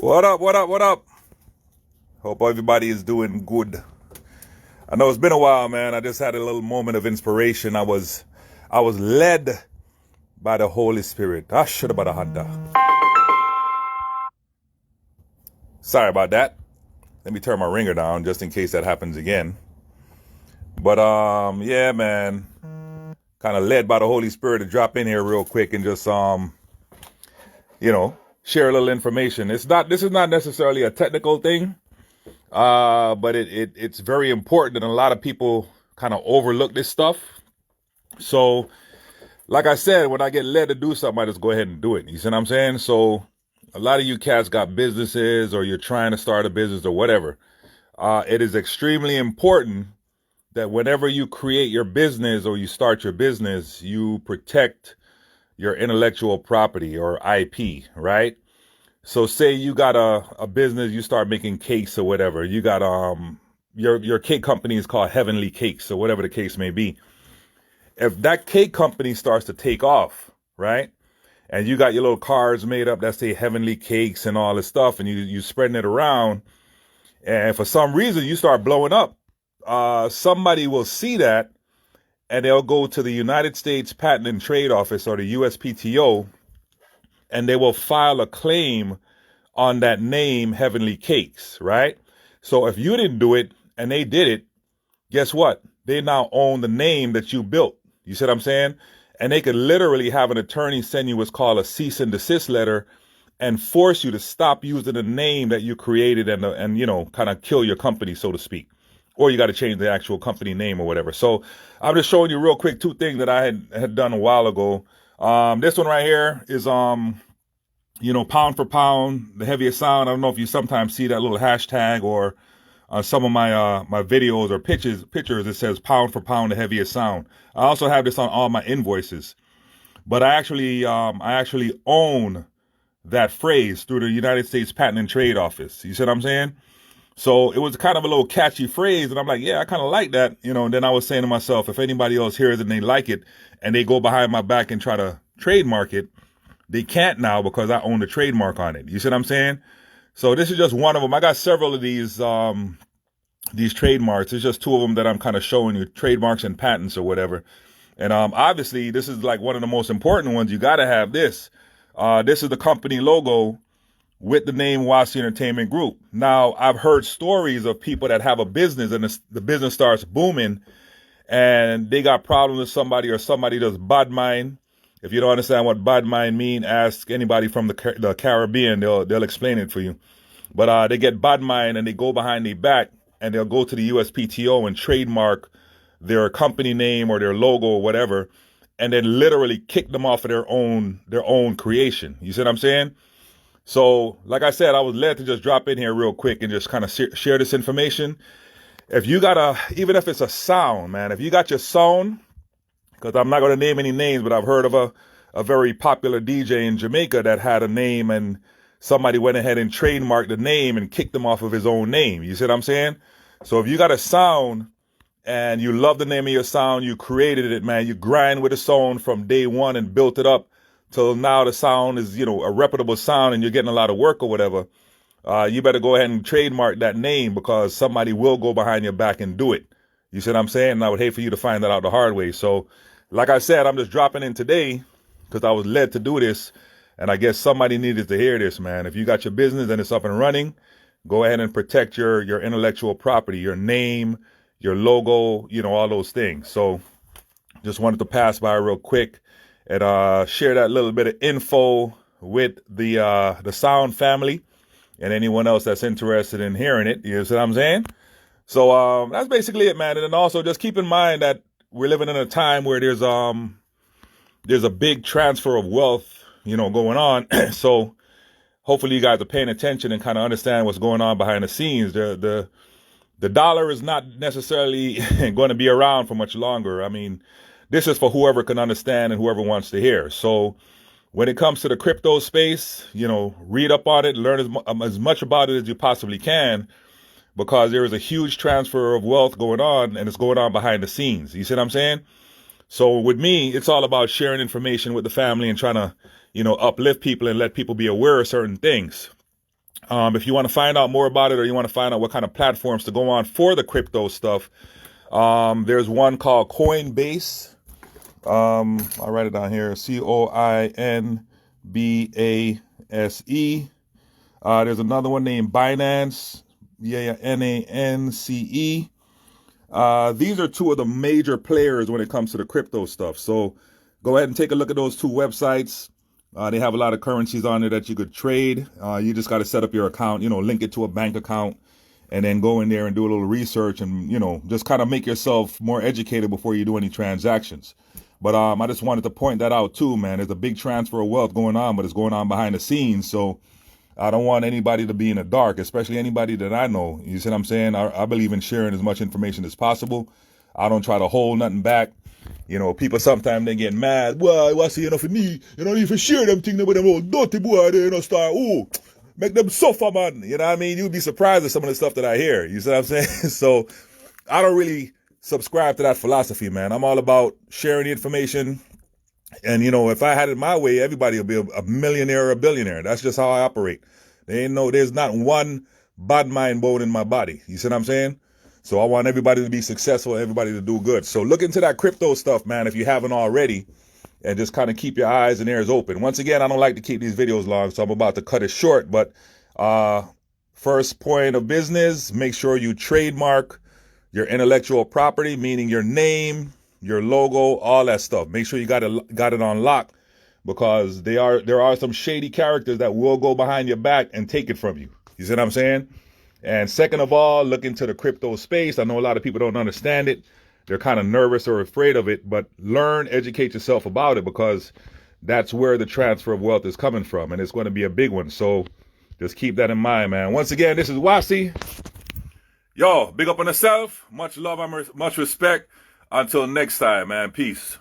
What up, what up, what up? Hope everybody is doing good. I know it's been a while, man. I just had a little moment of inspiration. I was led by the Holy Spirit. I should have been a hunter. Sorry about that. Let me turn my ringer down just in case that happens again. But yeah, man. Kind of led by the Holy Spirit to drop in here real quick and just share a little information. This is not necessarily a technical thing. But it's very important, and a lot of people kind of overlook this stuff. So, like I said, when I get led to do something, I just go ahead and do it. You see what I'm saying? So, a lot of you cats got businesses, or you're trying to start a business or whatever. It is extremely important that whenever you create your business or you start your business, you protect your intellectual property or IP, right? So say you got a business, you start making cakes or whatever. You got your cake company is called Heavenly Cakes or whatever the case may be. If that cake company starts to take off, right? And you got your little cards made up that say Heavenly Cakes and all this stuff, and you spreading it around, and for some reason you start blowing up, somebody will see that and they'll go to the United States Patent and Trade Office or the USPTO, and they will file a claim on that name, Heavenly Cakes, right? So if you didn't do it and they did it, guess what? They now own the name that you built. You see what I'm saying? And they could literally have an attorney send you what's called a cease and desist letter and force you to stop using the name that you created and kind of kill your company, so to speak. Or you got to change the actual company name or whatever. So I'm just showing you real quick two things that I had done a while ago. This one right here is, pound for pound, the heaviest sound. I don't know if you sometimes see that little hashtag or some of my my videos or pictures. It says pound for pound, the heaviest sound. I also have this on all my invoices. But I actually own that phrase through the United States Patent and Trade Office. You see what I'm saying? So it was kind of a little catchy phrase, and I'm like, yeah, I kind of like that, and then I was saying to myself, if anybody else hears it and they like it, and they go behind my back and try to trademark it, they can't now because I own the trademark on it. You see what I'm saying? So this is just one of them. I got several of these trademarks. It's just two of them that I'm kind of showing you, trademarks and patents or whatever. And obviously, this is like one of the most important ones. You got to have this. This is the company logo with the name Wasi Entertainment Group. Now, I've heard stories of people that have a business and the business starts booming and they got problems with somebody or somebody does bad mind. If you don't understand what bad mind mean, ask anybody from the Caribbean. They'll explain it for you. But they get bad mind and they go behind their back and they'll go to the USPTO and trademark their company name or their logo or whatever, and then literally kick them off of their own creation. You see what I'm saying? So, like I said, I was led to just drop in here real quick and just kind of share this information. If you got even if it's a sound, man, if you got your sound, because I'm not going to name any names, but I've heard of a very popular DJ in Jamaica that had a name and somebody went ahead and trademarked the name and kicked him off of his own name. You see what I'm saying? So if you got a sound and you love the name of your sound, you created it, man, you grind with the sound from day one and built it up till now the sound is, a reputable sound and you're getting a lot of work or whatever, you better go ahead and trademark that name because somebody will go behind your back and do it. You see what I'm saying? And I would hate for you to find that out the hard way. So, like I said, I'm just dropping in today because I was led to do this. And I guess somebody needed to hear this, man. If you got your business and it's up and running, go ahead and protect your intellectual property, your name, your logo, all those things. So just wanted to pass by real quick and share that little bit of info with the Sound family and anyone else that's interested in hearing it. You know what I'm saying? So that's basically it, man. And then also just keep in mind that we're living in a time where there's a big transfer of wealth, going on. So hopefully you guys are paying attention and kind of understand what's going on behind the scenes. The dollar is not necessarily going to be around for much longer. I mean, this is for whoever can understand and whoever wants to hear. So when it comes to the crypto space, read up on it, learn as much about it as you possibly can, because there is a huge transfer of wealth going on and it's going on behind the scenes. You see what I'm saying? So with me, it's all about sharing information with the family and trying to, uplift people and let people be aware of certain things. If you want to find out more about it, or you want to find out what kind of platforms to go on for the crypto stuff, there's one called Coinbase. I'll write it down here. Coinbase. There's another one named Binance. Nance. These are two of the major players when it comes to the crypto stuff. So go ahead and take a look at those two websites. They have a lot of currencies on there that you could trade. You just got to set up your account, link it to a bank account, and then go in there and do a little research and, just kind of make yourself more educated before you do any transactions. But I just wanted to point that out too, man. There's a big transfer of wealth going on, but it's going on behind the scenes. So I don't want anybody to be in the dark, especially anybody that I know. You see what I'm saying? I believe in sharing as much information as possible. I don't try to hold nothing back. People sometimes they get mad. Well, what's enough for me? You don't even share them things with them old dirty boy. They start, make them suffer, man. You know what I mean? You'd be surprised at some of the stuff that I hear. You see what I'm saying? So I don't really subscribe to that philosophy, man. I'm all about sharing the information. And, if I had it my way, everybody would be a millionaire or a billionaire. That's just how I operate. There's not one bad mind bone in my body. You see what I'm saying? So I want everybody to be successful, everybody to do good. So look into that crypto stuff, man, if you haven't already, and just kind of keep your eyes and ears open. Once again, I don't like to keep these videos long, so I'm about to cut it short. But first point of business, make sure you trademark your intellectual property, meaning your name, your logo, all that stuff. Make sure you got it on lock, because there are some shady characters that will go behind your back and take it from you. You see what I'm saying? And second of all, look into the crypto space. I know a lot of people don't understand it. They're kind of nervous or afraid of it, but learn, educate yourself about it, because that's where the transfer of wealth is coming from, and it's going to be a big one. So just keep that in mind, man. Once again, this is Wasi. Yo, big up on yourself. Much love and much respect. Until next time, man. Peace.